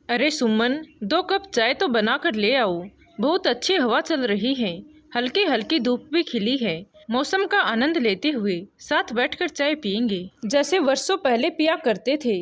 अरे सुमन, 2 कप चाय तो बना कर ले आओ। बहुत अच्छी हवा चल रही है, हल्की हल्की धूप भी खिली है। मौसम का आनंद लेते हुए साथ बैठकर चाय पियेंगे, जैसे वर्षों पहले पिया करते थे।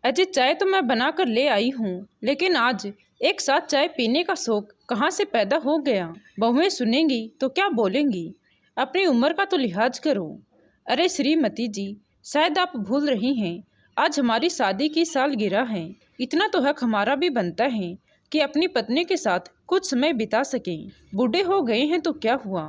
अजी, चाय तो मैं बना कर ले आई हूँ, लेकिन आज एक साथ चाय पीने का शौक कहाँ से पैदा हो गया। बहुएं सुनेंगी तो क्या बोलेंगी। अपनी उम्र का तो लिहाज करो। अरे श्रीमती जी, शायद आप भूल रही हैं, आज हमारी शादी की सालगिरह है। इतना तो हक हमारा भी बनता है कि अपनी पत्नी के साथ कुछ समय बिता सकें। बूढ़े हो गए हैं तो क्या हुआ,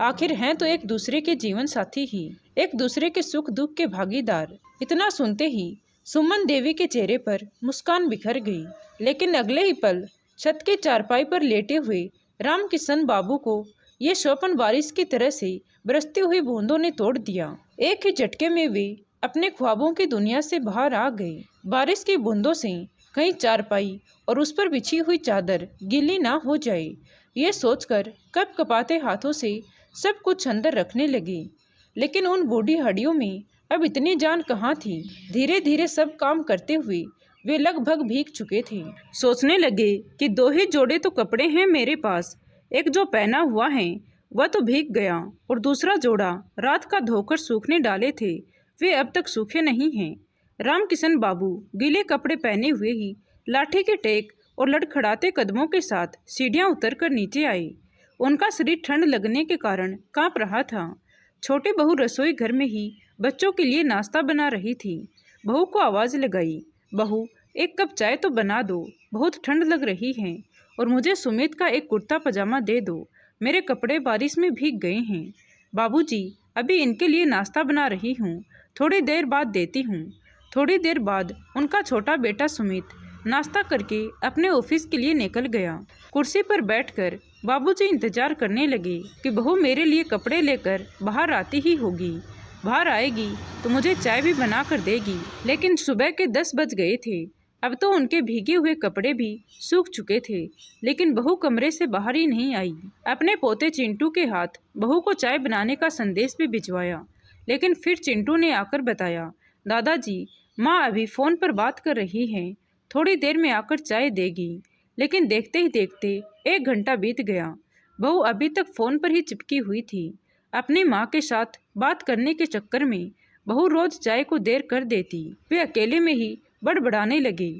आखिर हैं तो एक दूसरे के जीवन साथी ही, एक दूसरे के सुख दुख के भागीदार। इतना सुनते ही सुमन देवी के चेहरे पर मुस्कान बिखर गई, लेकिन अगले ही पल छत के चारपाई पर लेटे हुए रामकिशन बाबू को ये स्वप्न बारिश की तरह से बरसती हुई बूंदों ने तोड़ दिया। एक ही झटके में वे अपने ख्वाबों की दुनिया से बाहर आ गए। बारिश की बूंदों से कहीं चारपाई और उस पर बिछी हुई चादर गीली ना हो जाए, ये सोचकर कप कपाते हाथों से सब कुछ अंदर रखने लगे। लेकिन उन बूढ़ी हड्डियों में अब इतनी जान कहाँ थी। धीरे धीरे सब काम करते हुए वे लगभग भीग चुके थे। सोचने लगे कि 2 ही जोड़े तो कपड़े हैं मेरे पास, एक जो पहना हुआ है वह तो भीग गया, और दूसरा जोड़ा रात का धोकर सूखने डाले थे, वे अब तक सूखे नहीं हैं। रामकिशन बाबू गीले कपड़े पहने हुए ही लाठी के टेक और लड़खड़ाते कदमों के साथ सीढ़ियां उतरकर नीचे आए। उनका शरीर ठंड लगने के कारण कांप रहा था। छोटी बहू रसोई घर में ही बच्चों के लिए नाश्ता बना रही थी। बहू को आवाज़ लगाई, बहू 1 कप चाय तो बना दो, बहुत ठंड लग रही है, और मुझे सुमित का एक कुर्ता पजामा दे दो, मेरे कपड़े बारिश में भीग गए हैं। बाबूजी, अभी इनके लिए नाश्ता बना रही हूँ, थोड़ी देर बाद देती हूँ। थोड़ी देर बाद उनका छोटा बेटा सुमित नाश्ता करके अपने ऑफिस के लिए निकल गया। कुर्सी पर बैठकर बाबूजी इंतजार करने लगे कि बहू मेरे लिए कपड़े लेकर बाहर आती ही होगी। बाहर आएगी तो मुझे चाय भी बना कर देगी। लेकिन सुबह के 10 बज गए थे। अब तो उनके भीगे हुए कपड़े भी सूख चुके थे, लेकिन बहू कमरे से बाहर ही नहीं आई। अपने पोते चिंटू के हाथ बहू को चाय बनाने का संदेश भी भिजवाया, लेकिन फिर चिंटू ने आकर बताया, दादाजी, माँ अभी फ़ोन पर बात कर रही हैं, थोड़ी देर में आकर चाय देगी। लेकिन देखते ही देखते 1 घंटा बीत गया। बहू अभी तक फ़ोन पर ही चिपकी हुई थी। अपनी माँ के साथ बात करने के चक्कर में बहू रोज़ चाय को देर कर देती। वे अकेले में ही बड़बड़ाने लगे।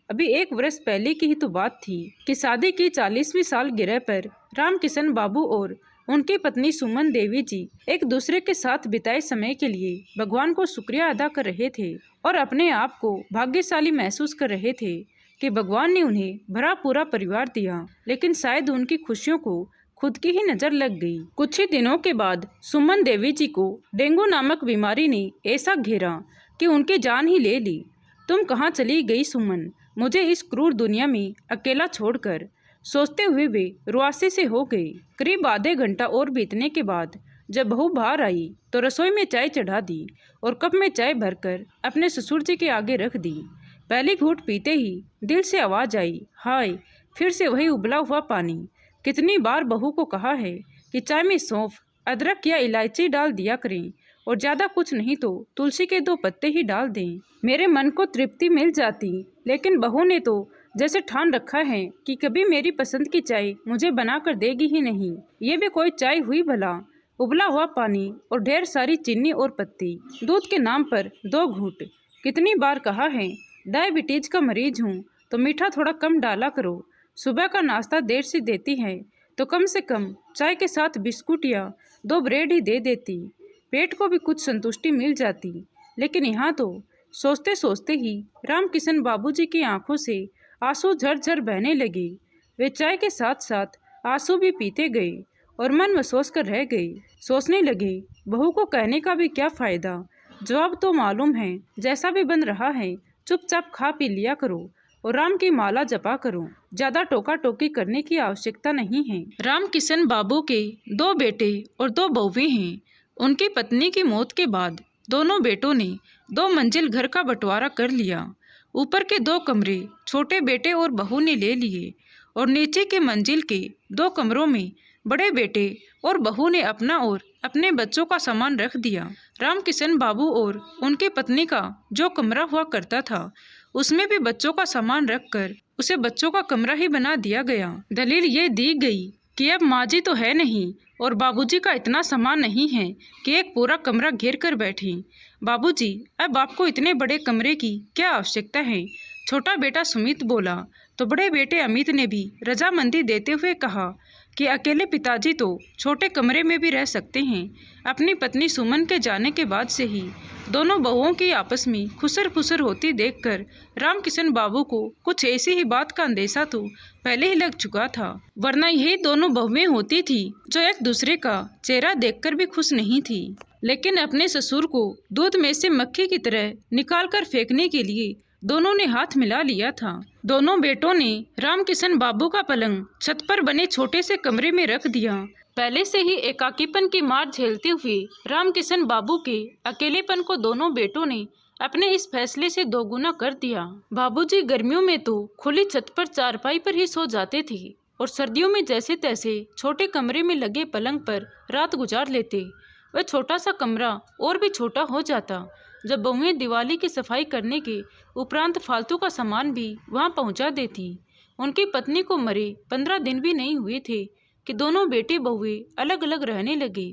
अभी 1 वर्ष पहले की ही तो बात थी कि शादी की 40वीं सालगिरह पर रामकिशन बाबू और उनकी पत्नी सुमन देवी जी एक दूसरे के साथ बिताए समय के लिए भगवान को शुक्रिया अदा कर रहे थे, और अपने आप को भाग्यशाली महसूस कर रहे थे कि भगवान ने उन्हें भरा पूरा परिवार दिया। लेकिन शायद उनकी खुशियों को खुद की ही नज़र लग गई। कुछ ही दिनों के बाद सुमन देवी जी को डेंगू नामक बीमारी ने ऐसा घेरा कि उनकी जान ही ले ली। तुम कहाँ चली गई सुमन, मुझे इस क्रूर दुनिया में अकेला छोड़कर, सोचते हुए वे रुआसे से हो गए। करीब आधे घंटा और बीतने के बाद जब बहू बाहर आई तो रसोई में चाय चढ़ा दी और कप में चाय भरकर अपने ससुर जी के आगे रख दी। पहली घूंट पीते ही दिल से आवाज़ आई, हाय, फिर से वही उबला हुआ पानी। कितनी बार बहू को कहा है कि चाय में सौंफ, अदरक या इलायची डाल दिया करें, और ज़्यादा कुछ नहीं तो तुलसी के 2 पत्ते ही डाल दें, मेरे मन को तृप्ति मिल जाती। लेकिन बहू ने तो जैसे ठान रखा है कि कभी मेरी पसंद की चाय मुझे बना कर देगी ही नहीं। ये भी कोई चाय हुई भला, उबला हुआ पानी और ढेर सारी चीनी और पत्ती, दूध के नाम पर 2 घूंट। कितनी बार कहा है, डायबिटीज का मरीज हूँ तो मीठा थोड़ा कम डाला करो। सुबह का नाश्ता देर से देती है तो कम से कम चाय के साथ बिस्कुट या 2 ब्रेड ही दे देती, पेट को भी कुछ संतुष्टि मिल जाती। लेकिन यहाँ तो सोचते सोचते ही रामकिशन बाबूजी की आंखों से आंसू झरझर बहने लगे। वे चाय के साथ साथ आंसू भी पीते गए और मन में सोच कर रह गए। सोचने लगे, बहू को कहने का भी क्या फ़ायदा, जवाब तो मालूम है, जैसा भी बन रहा है चुपचाप खा पी लिया करो और राम की माला जपा करो, ज़्यादा टोका टोकी करने की आवश्यकता नहीं है। रामकिशन बाबू के 2 बेटे और 2 बहुएं हैं। उनकी पत्नी की मौत के बाद दोनों बेटों ने 2 मंजिल घर का बंटवारा कर लिया। ऊपर के 2 कमरे छोटे बेटे और बहू ने ले लिए, और नीचे के मंजिल के 2 कमरों में बड़े बेटे और बहू ने अपना और अपने बच्चों का सामान रख दिया। रामकिशन बाबू और उनकी पत्नी का जो कमरा हुआ करता था, उसमें भी बच्चों का सामान रखकर उसे बच्चों का कमरा ही बना दिया गया। दलील ये दी गई कि अब माँ जी तो है नहीं और बाबूजी का इतना सामान नहीं है कि एक पूरा कमरा घेर कर बैठे। बाबूजी, अब आपको इतने बड़े कमरे की क्या आवश्यकता है? छोटा बेटा सुमित बोला तो बड़े बेटे अमित ने भी रजामंदी देते हुए कहा कि अकेले पिताजी तो छोटे कमरे में भी रह सकते हैं। अपनी पत्नी सुमन के जाने के बाद से ही दोनों बहुओं की आपस में खुसर फुसर होती देखकर रामकिशन बाबू को कुछ ऐसी ही बात का अंदेशा तो पहले ही लग चुका था, वरना यही दोनों बहुएं होती थी जो एक दूसरे का चेहरा देखकर भी खुश नहीं थी। लेकिन अपने ससुर को दूध में से मक्खी की तरह निकाल कर फेंकने के लिए दोनों ने हाथ मिला लिया था। दोनों बेटों ने रामकिशन बाबू का पलंग छत पर बने छोटे से कमरे में रख दिया। पहले से ही एकाकीपन की मार झेलते हुए रामकिशन बाबू के अकेलेपन को दोनों बेटों ने अपने इस फैसले से दोगुना कर दिया। बाबूजी गर्मियों में तो खुली छत पर चारपाई पर ही सो जाते थे और सर्दियों में जैसे तैसे छोटे कमरे में लगे पलंग पर रात गुजार लेते। वह छोटा सा कमरा और भी छोटा हो जाता जब बहुएं दिवाली की सफाई करने के उपरांत फालतू का सामान भी वहां पहुंचा देती। उनकी पत्नी को मरे 15 दिन भी नहीं हुए थे कि दोनों बेटे बहुएं अलग अलग रहने लगे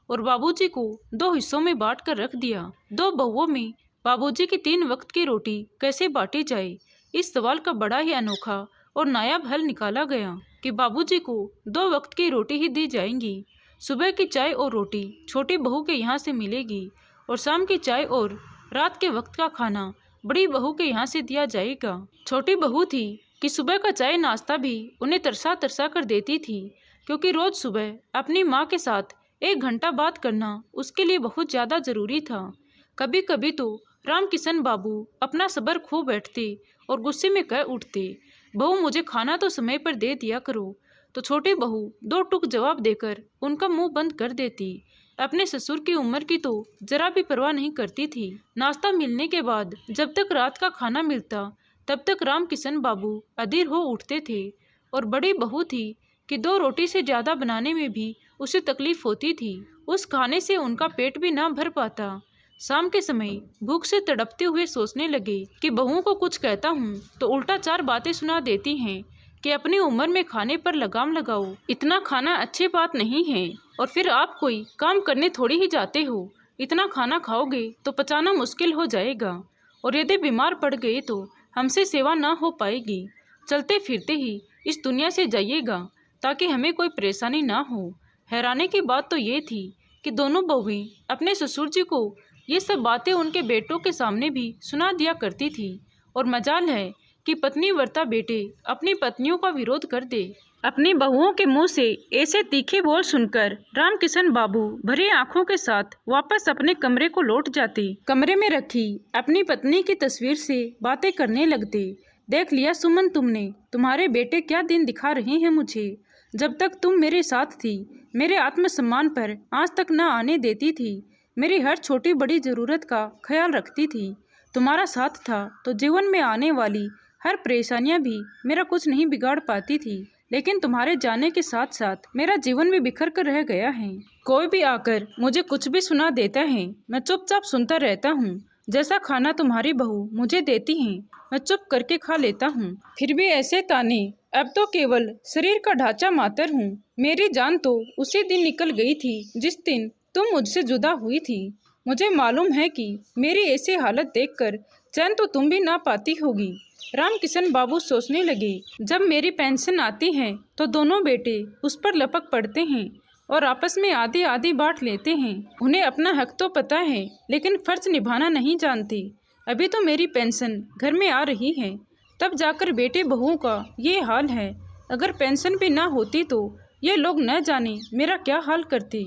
और बाबूजी को 2 हिस्सों में बांट कर रख दिया। 2 बहुओं में बाबूजी की 3 वक्त की रोटी कैसे बांटी जाए, इस सवाल का बड़ा ही अनोखा और नायाब हल निकाला गया कि बाबूजी को 2 वक्त की रोटी ही दी जाएंगी। सुबह की चाय और रोटी छोटी बहू के यहाँ से मिलेगी और शाम की चाय और रात के वक्त का खाना बड़ी बहू के यहाँ से दिया जाएगा। छोटी बहू थी कि सुबह का चाय नाश्ता भी उन्हें तरसा तरसा कर देती थी, क्योंकि रोज सुबह अपनी माँ के साथ 1 घंटा बात करना उसके लिए बहुत ज़्यादा ज़रूरी था। कभी कभी तो रामकिशन बाबू अपना सब्र खो बैठते और गुस्से में कह उठते, बहू मुझे खाना तो समय पर दे दिया करो। तो छोटी बहू 2 टूक जवाब देकर उनका मुंह बंद कर देती। अपने ससुर की उम्र की तो जरा भी परवाह नहीं करती थी। नाश्ता मिलने के बाद जब तक रात का खाना मिलता तब तक रामकिशन बाबू अधीर हो उठते थे और बड़ी बहू थी कि 2 रोटी से ज़्यादा बनाने में भी उसे तकलीफ होती थी। उस खाने से उनका पेट भी ना भर पाता। शाम के समय भूख से तड़पते हुए सोचने लगे कि बहुओं को कुछ कहता हूँ तो उल्टा 4 बातें सुना देती हैं कि अपनी उम्र में खाने पर लगाम लगाओ, इतना खाना अच्छी बात नहीं है और फिर आप कोई काम करने थोड़ी ही जाते हो। इतना खाना खाओगे तो पचाना मुश्किल हो जाएगा और यदि बीमार पड़ गए तो हमसे सेवा ना हो पाएगी। चलते फिरते ही इस दुनिया से जाइएगा ताकि हमें कोई परेशानी ना हो। हैरानी की बात तो ये थी कि दोनों बहुएं अपने ससुर जी को ये सब बातें उनके बेटों के सामने भी सुना दिया करती थी और मजाल है कि पत्नी वर्ता बेटे अपनी पत्नियों का विरोध कर दे। अपनी बहुओं के मुंह से ऐसे तीखे बोल सुनकर रामकिशन बाबू भरी आंखों के साथ वापस अपने कमरे को लौट जाते। कमरे में रखी अपनी पत्नी की तस्वीर से बातें करने लगते। देख लिया सुमन तुमने, तुम्हारे बेटे क्या दिन दिखा रहे हैं मुझे। जब तक तुम मेरे साथ थी मेरे आत्मसम्मान पर आंच तक न आने देती थी। मेरी हर छोटी बड़ी ज़रूरत का ख्याल रखती थी। तुम्हारा साथ था तो जीवन में आने वाली हर परेशानियां भी मेरा कुछ नहीं बिगाड़ पाती थी। लेकिन तुम्हारे जाने के साथ साथ मेरा जीवन भी बिखर कर रह गया है। कोई भी आकर मुझे कुछ भी सुना देता है, मैं चुपचाप सुनता रहता हूँ। जैसा खाना तुम्हारी बहू मुझे देती है मैं चुप करके खा लेता हूँ। फिर भी ऐसे ताने, अब तो केवल शरीर का ढांचा मात्र हूँ। मेरी जान तो उसी दिन निकल गई थी जिस दिन तुम मुझसे जुदा हुई थी। मुझे मालूम है कि मेरी ऐसी हालत देखकर चैन तो तुम भी ना पाती होगी। रामकिशन बाबू सोचने लगे, जब मेरी पेंशन आती है तो दोनों बेटे उस पर लपक पड़ते हैं और आपस में आधी आधी बांट लेते हैं। उन्हें अपना हक तो पता है लेकिन फर्ज निभाना नहीं जानते। अभी तो मेरी पेंशन घर में आ रही है, तब जाकर बेटे बहुओं का ये हाल है। अगर पेंशन भी ना होती तो ये लोग न जाने मेरा क्या हाल करते।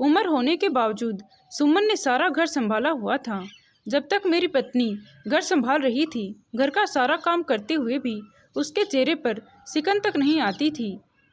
उम्र होने के बावजूद सुमन ने सारा घर संभाला हुआ था। जब तक मेरी पत्नी घर संभाल रही थी घर का सारा काम करते हुए भी उसके चेहरे पर सिकन तक नहीं आती थी।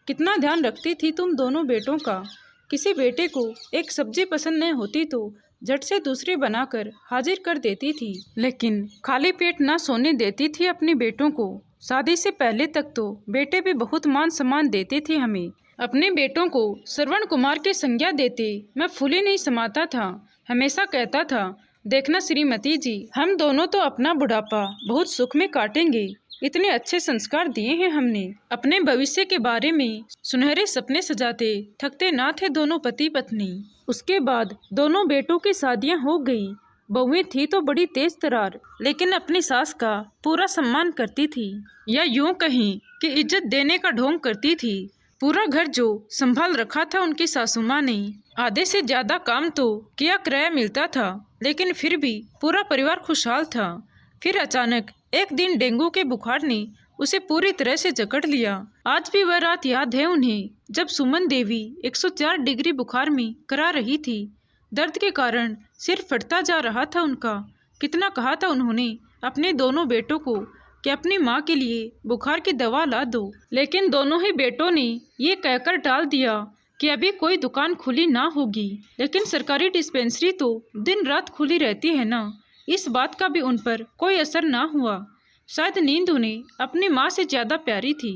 कितना ध्यान रखती थी तुम दोनों बेटों का। किसी बेटे को एक सब्जी पसंद न होती तो झट से दूसरी बनाकर हाजिर कर देती थी, लेकिन खाली पेट ना सोने देती थी अपने बेटों को। शादी से पहले तक तो बेटे भी बहुत मान सम्मान देते थे हमें। अपने बेटों को श्रवण कुमार की संज्ञा देते मैं फूले नहीं समाता था। हमेशा कहता था, देखना श्रीमती जी, हम दोनों तो अपना बुढ़ापा बहुत सुख में काटेंगे। इतने अच्छे संस्कार दिए हैं हमने। अपने भविष्य के बारे में सुनहरे सपने सजाते थकते ना थे दोनों पति पत्नी। उसके बाद दोनों बेटों की शादियां हो गई। बहुएं थी तो बड़ी तेज तरार, लेकिन अपनी सास का पूरा सम्मान करती थी, या यूं कहीं कि इज्जत देने का ढोंग करती थी। पूरा घर जो संभाल रखा था उनकी सासू माँ ने। आधे से ज्यादा काम तो किया किराया मिलता था, लेकिन फिर भी पूरा परिवार खुशहाल था। फिर अचानक एक दिन डेंगू के बुखार ने उसे पूरी तरह से जकड़ लिया। आज भी वह रात याद है उन्हें, जब सुमन देवी 104 डिग्री बुखार में करा रही थी। दर्द के कारण सिर फटता जा रहा था उनका। कितना कहा था उन्होंने अपने दोनों बेटों को कि अपनी माँ के लिए बुखार की दवा ला दो, लेकिन दोनों ही बेटों ने ये कहकर टाल दिया कि अभी कोई दुकान खुली ना होगी। लेकिन सरकारी डिस्पेंसरी तो दिन रात खुली रहती है ना। इस बात का भी उन पर कोई असर ना हुआ। शायद नींद उन्हें अपनी माँ से ज़्यादा प्यारी थी।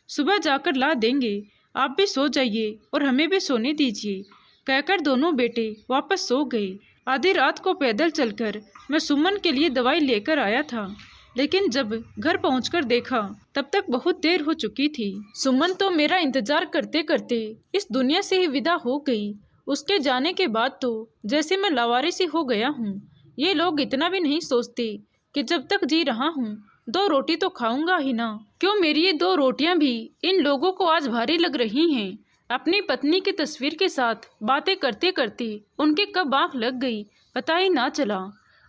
सुबह जाकर ला देंगे, आप भी सो जाइए और हमें भी सोने दीजिए, कहकर दोनों बेटे वापस सो गए। आधी रात को पैदल चलकर मैं सुमन के लिए दवाई लेकर आया था, लेकिन जब घर पहुंचकर देखा तब तक बहुत देर हो चुकी थी। सुमन तो मेरा इंतजार करते करते इस दुनिया से ही विदा हो गई। उसके जाने के बाद तो जैसे मैं लावारिस हो गया हूँ। ये लोग इतना भी नहीं सोचते कि जब तक जी रहा हूँ 2 रोटी तो खाऊंगा ही ना। क्यों मेरी ये 2 रोटियां भी इन लोगों को आज भारी लग रही हैं। अपनी पत्नी की तस्वीर के साथ बातें करते करते उनके कब आँख लग गई पता ही ना चला।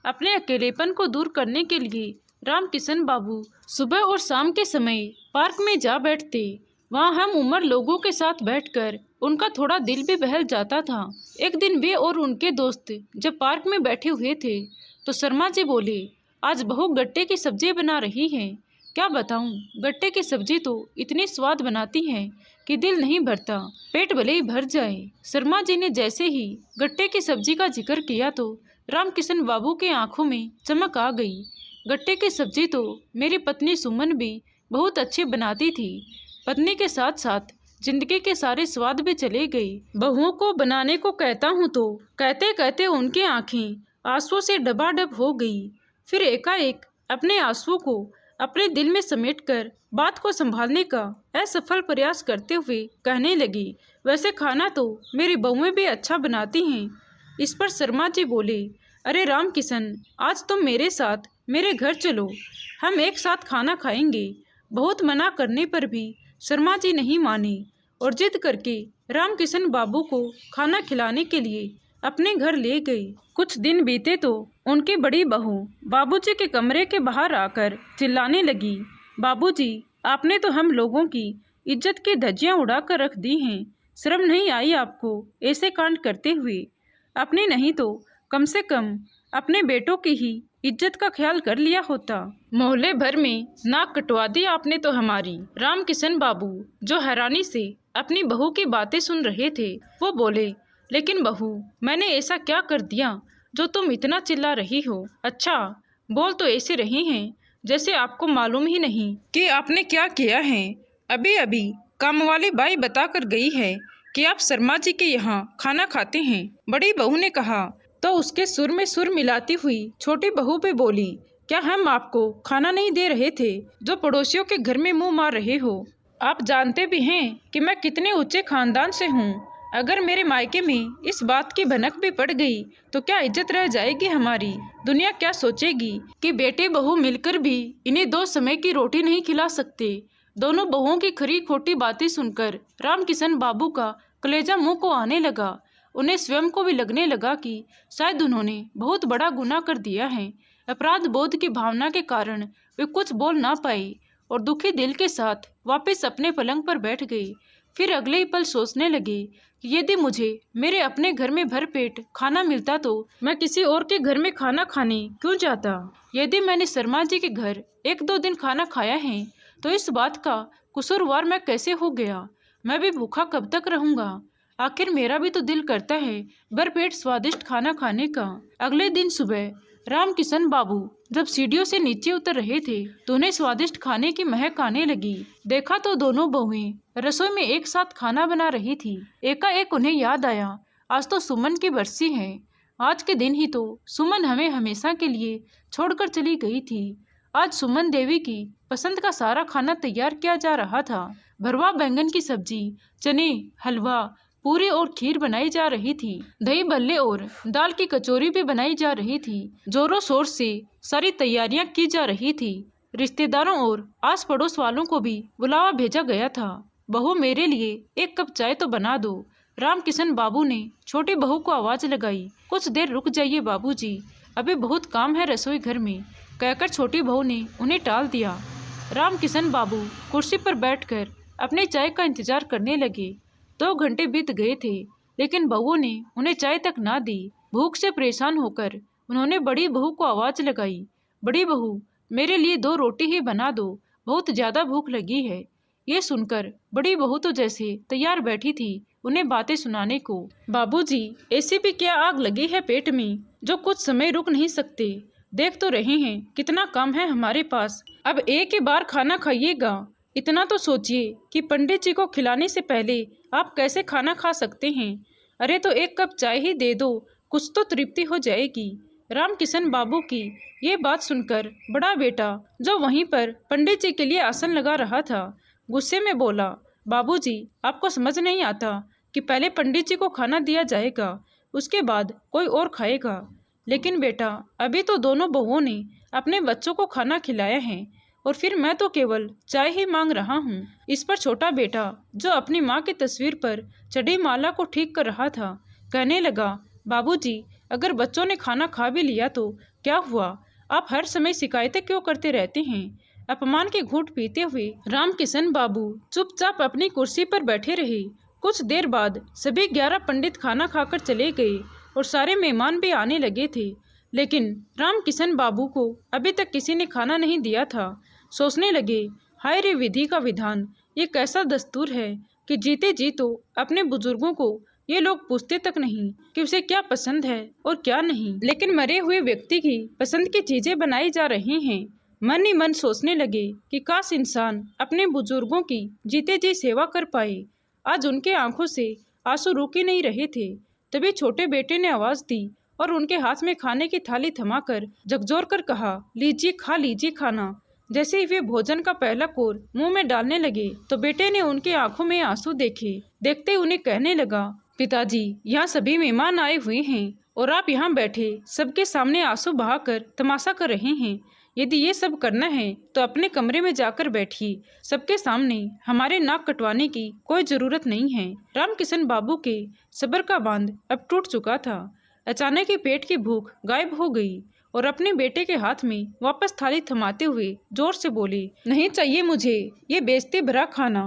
अपने अकेलेपन को दूर करने के लिए रामकिशन बाबू सुबह और शाम के समय पार्क में जा बैठते। वहाँ हम उम्र लोगों के साथ बैठकर उनका थोड़ा दिल भी बहल जाता था। एक दिन वे और उनके दोस्त जब पार्क में बैठे हुए थे तो शर्मा जी बोले, आज बहू गट्टे की सब्जी बना रही हैं। क्या बताऊं, गट्टे की सब्जी तो इतनी स्वाद बनाती हैं कि दिल नहीं भरता, पेट भले ही भर जाए। शर्मा जी ने जैसे ही गट्टे की सब्जी का जिक्र किया तो रामकिशन बाबू के आंखों में चमक आ गई। गट्टे की सब्जी तो मेरी पत्नी सुमन भी बहुत अच्छी बनाती थी। पत्नी के साथ साथ जिंदगी के सारे स्वाद भी चले गए। बहुओं को बनाने को कहता हूँ तो कहते कहते उनकी आंखें आंसुओं से डबाडब हो गई। फिर एकाएक अपने आंसुओं को अपने दिल में समेटकर बात को संभालने का असफल प्रयास करते हुए कहने लगी, वैसे खाना तो मेरी बहुएं भी अच्छा बनाती हैं। इस पर शर्मा जी बोले, अरे रामकिशन, आज तुम मेरे साथ मेरे घर चलो, हम एक साथ खाना खाएंगे। बहुत मना करने पर भी शर्मा जी नहीं माने और जिद करके रामकिशन बाबू को खाना खिलाने के लिए अपने घर ले गए। कुछ दिन बीते तो उनकी बड़ी बहू बाबूजी के कमरे के बाहर आकर चिल्लाने लगी, बाबूजी, आपने तो हम लोगों की इज्जत की धज्जियां उड़ा कर रख दी हैं। शर्म नहीं आई आपको ऐसे कांड करते हुए? अपनी नहीं तो कम से कम अपने बेटों की ही इज्जत का ख्याल कर लिया होता। मोहल्ले भर में नाक कटवा दी आपने तो हमारी। रामकिशन बाबू जो हैरानी से अपनी बहू की बातें सुन रहे थे वो बोले, लेकिन बहू, मैंने ऐसा क्या कर दिया जो तुम इतना चिल्ला रही हो? अच्छा, बोल तो ऐसे रही हैं जैसे आपको मालूम ही नहीं कि आपने क्या किया है। अभी अभी काम वाली बाई बता कर गई है कि आप शर्मा जी के यहाँ खाना खाते हैं। बड़ी बहू ने कहा तो उसके सुर में सुर मिलाती हुई छोटी बहू पे बोली, क्या हम आपको खाना नहीं दे रहे थे जो पड़ोसियों के घर में मुंह मार रहे हो? आप जानते भी हैं कि मैं कितने ऊंचे खानदान से हूँ। अगर मेरे मायके में इस बात की भनक भी पड़ गई तो क्या इज्जत रह जाएगी हमारी? दुनिया क्या सोचेगी कि बेटे बहू मिलकर भी इन्हें 2 समय की रोटी नहीं खिला सकते। दोनों बहुओं की खरी खोटी बातें सुनकर रामकिशन बाबू का कलेजा मुंह को आने लगा। उन्हें स्वयं को भी लगने लगा कि शायद उन्होंने बहुत बड़ा गुनाह कर दिया है। अपराध बोध की भावना के कारण वे कुछ बोल ना पाए और दुखी दिल के साथ वापस अपने पलंग पर बैठ गए। फिर अगले ही पल सोचने लगे कि यदि मुझे मेरे अपने घर में भरपेट खाना मिलता तो मैं किसी और के घर में खाना खाने क्यों जाता? यदि मैंने शर्मा जी के घर 1-2 दिन खाना खाया है तो इस बात का कसूरवार मैं कैसे हो गया? मैं भी भूखा कब तक रहूंगा? आखिर मेरा भी तो दिल करता है भरपेट स्वादिष्ट खाना खाने का। अगले दिन सुबह रामकिशन बाबू जब सीढ़ियों से नीचे उतर रहे थे तो उन्हें स्वादिष्ट खाने की महक आने लगी। देखा तो दोनों बहुएं रसोई में एक साथ खाना बना रही थी। एकाएक उन्हें याद आया, आज तो सुमन की बरसी है। आज के दिन ही तो सुमन हमें हमेशा के लिए छोड़कर चली गई थी। आज सुमन देवी की पसंद का सारा खाना तैयार किया जा रहा था। भरवा बैंगन की सब्जी, चने, हलवा, पूरी और खीर बनाई जा रही थी। दही भल्ले और दाल की कचौरी भी बनाई जा रही थी। जोरों शोर से सारी तैयारियां की जा रही थी। रिश्तेदारों और आस पड़ोस वालों को भी बुलावा भेजा गया था। बहू, मेरे लिए एक कप चाय तो बना दो। रामकिशन बाबू ने छोटी बहू को आवाज लगाई। कुछ देर रुक जाइए बाबूजी, अभी बहुत काम है रसोई घर में, कहकर छोटी बहू ने उन्हें टाल दिया। रामकिशन बाबू कुर्सी पर बैठकर अपनी चाय का इंतजार करने लगे। 2 घंटे बीत गए थे, लेकिन बहू ने उन्हें चाय तक ना दी। भूख से परेशान होकर उन्होंने बड़ी बहू को आवाज लगाई। बड़ी बहू, मेरे लिए 2 रोटी ही बना दो, बहुत ज्यादा भूख लगी है। ये सुनकर बड़ी बहू तो जैसे तैयार बैठी थी उन्हें बातें सुनाने को। बाबूजी, ऐसी भी क्या आग लगी है पेट में जो कुछ समय रुक नहीं सकते? देख तो रहे हैं कितना काम है हमारे पास। अब एक ही बार खाना खाइएगा। इतना तो सोचिए कि पंडित जी को खिलाने से पहले आप कैसे खाना खा सकते हैं। अरे तो एक कप चाय ही दे दो, कुछ तो तृप्ति हो जाएगी। रामकिशन बाबू की ये बात सुनकर बड़ा बेटा, जो वहीं पर पंडित जी के लिए आसन लगा रहा था, गुस्से में बोला, बाबूजी, आपको समझ नहीं आता कि पहले पंडित जी को खाना दिया जाएगा, उसके बाद कोई और खाएगा। लेकिन बेटा, अभी तो दोनों बहुओं ने अपने बच्चों को खाना खिलाया है और फिर मैं तो केवल चाय ही मांग रहा हूँ। इस पर छोटा बेटा, जो अपनी माँ की तस्वीर पर चढ़ी माला को ठीक कर रहा था, कहने लगा, बाबूजी, अगर बच्चों ने खाना खा भी लिया तो क्या हुआ? आप हर समय शिकायतें क्यों करते रहते हैं? अपमान के घूंट पीते हुए रामकिशन बाबू चुपचाप अपनी कुर्सी पर बैठे रहे। कुछ देर बाद सभी 11 पंडित खाना खाकर चले गए और सारे मेहमान भी आने लगे थे, लेकिन रामकिशन बाबू को अभी तक किसी ने खाना नहीं दिया था। सोचने लगे, हाय रे विधि का विधान, ये कैसा दस्तूर है कि जीते जी तो अपने बुजुर्गों को ये लोग पूछते तक नहीं कि उसे क्या पसंद है और क्या नहीं, लेकिन मरे हुए व्यक्ति की पसंद की चीजें बनाई जा रही हैं। मन ही मन सोचने लगे कि काश इंसान अपने बुजुर्गों की जीते जी सेवा कर पाए। आज उनके आंखों से आंसू रुक ही नहीं रहे थे। तभी छोटे बेटे ने आवाज दी और उनके हाथ में खाने की थाली थमाकर झकझोर कर कहा, लीजिए, खा लीजिए खाना। जैसे ही वे भोजन का पहला कोर मुंह में डालने लगे तो बेटे ने उनके आंखों में आंसू देखे। देखते उन्हें कहने लगा, पिताजी, यहाँ सभी मेहमान आए हुए हैं और आप यहाँ बैठे सबके सामने आंसू बहाकर तमाशा कर रहे हैं। यदि ये सब करना है तो अपने कमरे में जाकर बैठिए। सबके सामने हमारे नाक कटवाने की कोई जरूरत नहीं है। रामकिशन बाबू के सब्र का बांध अब टूट चुका था। अचानक ही पेट की भूख गायब हो गई और अपने बेटे के हाथ में वापस थाली थमाते हुए जोर से बोले, नहीं चाहिए मुझे ये बेइज्जती भरा खाना।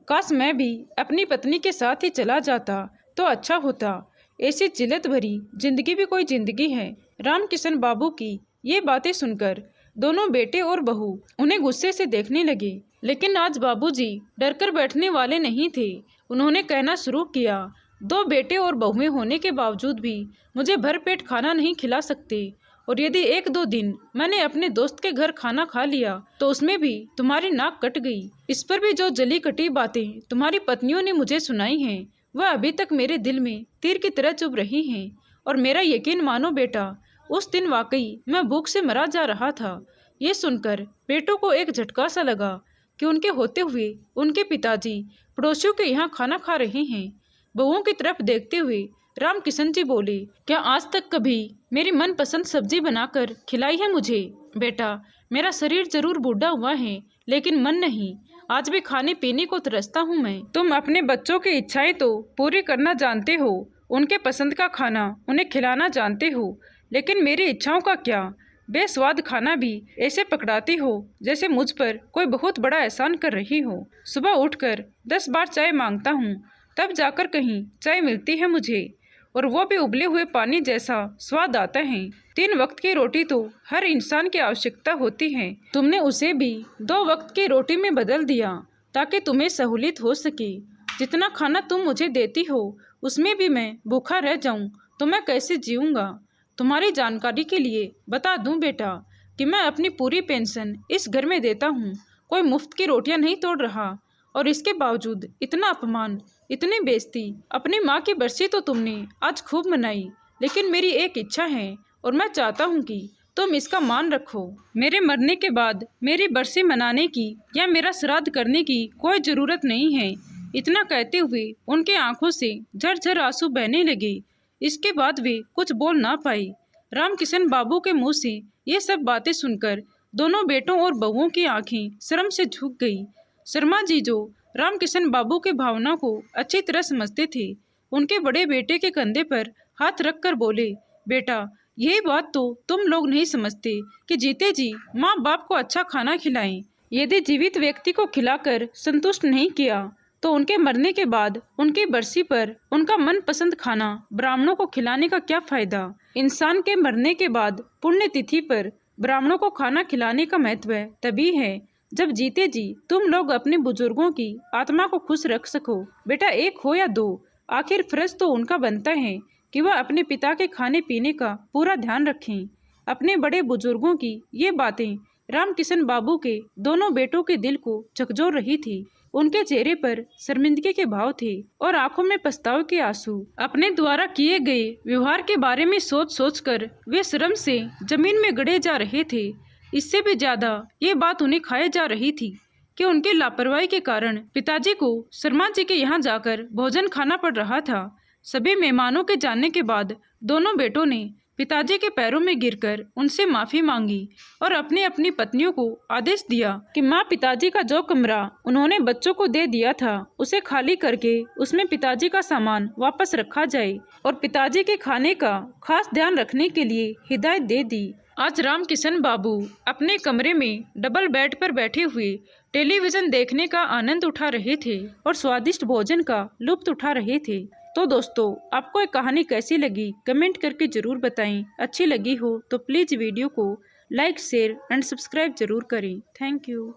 काश मैं भी अपनी पत्नी के साथ ही चला जाता तो अच्छा होता। ऐसी जिल्लत भरी जिंदगी भी कोई जिंदगी है। रामकिशन बाबू की ये बातें सुनकर दोनों बेटे और बहू उन्हें गुस्से से देखने लगे, लेकिन आज बाबूजी डरकर बैठने वाले नहीं थे। उन्होंने कहना शुरू किया, 2 बेटे और बहुएं होने के बावजूद भी मुझे भरपेट खाना नहीं खिला सकते, और यदि 1-2 दिन मैंने अपने दोस्त के घर खाना खा लिया तो उसमें भी तुम्हारी नाक कट गई। इस पर भी जो जली कटी बातें तुम्हारी पत्नियों ने मुझे सुनाई हैं, वह अभी तक मेरे दिल में तीर की तरह चुभ रही हैं। और मेरा यकीन मानो बेटा, उस दिन वाकई मैं भूख से मरा जा रहा था। ये सुनकर बेटों को एक झटका सा लगा कि उनके होते हुए उनके पिताजी पड़ोसियों के यहाँ खाना खा रहे हैं। बहुओं की तरफ देखते हुए रामकिशन जी बोले, क्या आज तक कभी मेरी मनपसंद सब्जी बनाकर खिलाई है मुझे? बेटा, मेरा शरीर जरूर बूढ़ा हुआ है, लेकिन मन नहीं। आज भी खाने पीने को तरसता हूँ मैं। तुम अपने बच्चों की इच्छाएं तो पूरी करना जानते हो, उनके पसंद का खाना उन्हें खिलाना जानते हो, लेकिन मेरी इच्छाओं का क्या? बेस्वाद खाना भी ऐसे पकड़ाती हो जैसे मुझ पर कोई बहुत बड़ा एहसान कर रही हो। सुबह उठकर 10 बार चाय मांगता हूँ, तब जाकर कहीं चाय मिलती है मुझे, और वो भी उबले हुए पानी जैसा स्वाद आता है। 3 वक्त की रोटी तो हर इंसान की आवश्यकता होती है। तुमने उसे भी 2 वक्त की रोटी में बदल दिया ताकि तुम्हें सहूलियत हो सके। जितना खाना तुम मुझे देती हो उसमें भी मैं भूखा रह जाऊं तो मैं कैसे जीऊँगा? तुम्हारी जानकारी के लिए बता दूं बेटा कि मैं अपनी पूरी पेंशन इस घर में देता हूँ। कोई मुफ्त की रोटियां नहीं तोड़ रहा, और इसके बावजूद इतना अपमान, इतनी बेइज्जती। अपनी माँ की बरसी तो तुमने आज खूब मनाई, लेकिन मेरी एक इच्छा है और मैं चाहता हूँ कि तुम इसका मान रखो। मेरे मरने के बाद मेरी बरसी मनाने की या मेरा श्राद्ध करने की कोई ज़रूरत नहीं है। इतना कहते हुए उनके आंखों से झरझर आंसू बहने लगे। इसके बाद वे कुछ बोल ना पाई। रामकिशन बाबू के मुंह से ये सब बातें सुनकर दोनों बेटों और बहुओं की आंखें शर्म से झुक गई। शर्मा जी जो रामकिशन बाबू के भावना को अच्छी तरह समझते थे, उनके बड़े बेटे के कंधे पर हाथ रखकर बोले, बेटा यही बात तो तुम लोग नहीं समझते कि जीते जी माँ बाप को अच्छा खाना खिलाएं। यदि जीवित व्यक्ति को खिलाकर संतुष्ट नहीं किया तो उनके मरने के बाद उनकी बरसी पर उनका मनपसंद खाना ब्राह्मणों को खिलाने का क्या फायदा। इंसान के मरने के बाद पुण्य तिथि पर ब्राह्मणों को खाना खिलाने का महत्व तभी है जब जीते जी तुम लोग अपने बुजुर्गों की आत्मा को खुश रख सको। बेटा एक हो या दो, आखिर फर्ज तो उनका बनता है कि वह अपने पिता के खाने पीने का पूरा ध्यान रखें। अपने बड़े बुजुर्गों की ये बातें रामकिशन बाबू के दोनों बेटों के दिल को झकझोर रही थी। उनके चेहरे पर शर्मिंदगी के भाव थे और आंखों में पछतावे के आंसू। अपने द्वारा किए गए व्यवहार के बारे में सोच सोचकर वे शर्म से जमीन में गड़े जा रहे थे। इससे भी ज्यादा ये बात उन्हें खाए जा रही थी कि उनकी लापरवाही के कारण पिताजी को शर्मा जी के यहाँ जाकर भोजन खाना पड़ रहा था। सभी मेहमानों के जाने के बाद दोनों बेटों ने पिताजी के पैरों में गिरकर उनसे माफी मांगी और अपनी अपनी पत्नियों को आदेश दिया कि माँ पिताजी का जो कमरा उन्होंने बच्चों को दे दिया था उसे खाली करके उसमें पिताजी का सामान वापस रखा जाए और पिताजी के खाने का खास ध्यान रखने के लिए हिदायत दे दी। आज रामकिशन बाबू अपने कमरे में डबल बेड पर बैठे हुए टेलीविजन देखने का आनंद उठा रहे थे और स्वादिष्ट भोजन का लुत्फ उठा रहे थे। तो दोस्तों आपको ये कहानी कैसी लगी कमेंट करके ज़रूर बताएं। अच्छी लगी हो तो प्लीज़ वीडियो को लाइक शेयर एंड सब्सक्राइब ज़रूर करें। Thank you.